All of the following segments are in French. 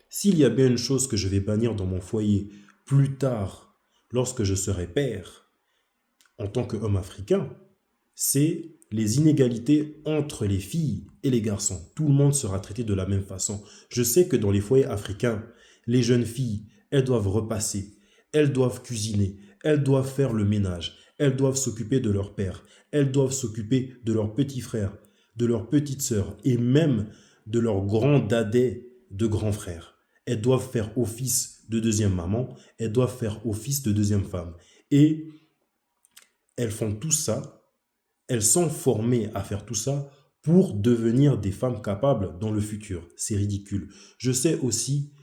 S'il y a bien une chose que je vais bannir dans mon foyer plus tard, lorsque je serai père, en tant qu'homme africain, c'est les inégalités entre les filles et les garçons. Tout le monde sera traité de la même façon. Je sais que dans les foyers africains, les jeunes filles, elles doivent repasser, elles doivent cuisiner, elles doivent faire le ménage, elles doivent s'occuper de leur père, elles doivent s'occuper de leurs petits frères, de leurs petites sœurs et même de leurs grands dadais de grands frères. Elles doivent faire office de deuxième maman, elles doivent faire office de deuxième femme. Et elles font tout ça, elles sont formées à faire tout ça pour devenir des femmes capables dans le futur. C'est ridicule. Je sais aussi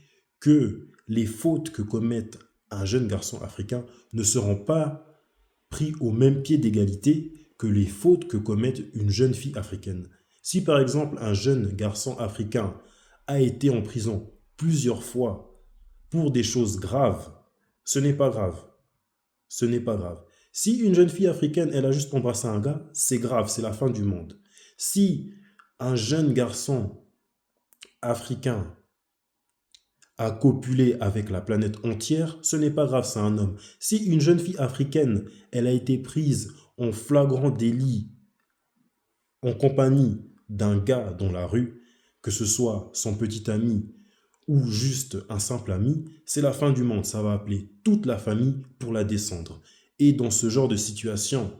que les fautes que commettent un jeune garçon africain ne seront pas pris au même pied d'égalité que les fautes que commettent une jeune fille africaine. Si par exemple un jeune garçon africain a été en prison plusieurs fois pour des choses graves, ce n'est pas grave. Ce n'est pas grave. Si une jeune fille africaine, elle a juste embrassé un gars, c'est grave, c'est la fin du monde. Si un jeune garçon africain a copulé avec la planète entière, ce n'est pas grave, c'est un homme. Si une jeune fille africaine, elle a été prise en flagrant délit en compagnie d'un gars dans la rue, que ce soit son petit ami ou juste un simple ami, c'est la fin du monde. Ça va appeler toute la famille pour la descendre. Et dans ce genre de situation,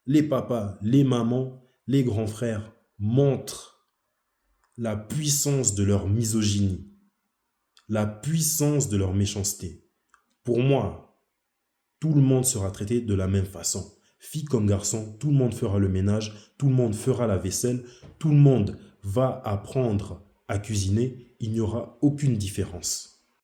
les papas, les mamans, les grands frères montrent la puissance de leur misogynie, la puissance de leur méchanceté. Pour moi, tout le monde sera traité de la même façon. Fille comme garçon, tout le monde fera le ménage, tout le monde fera la vaisselle, tout le monde va apprendre à cuisiner, il n'y aura aucune différence.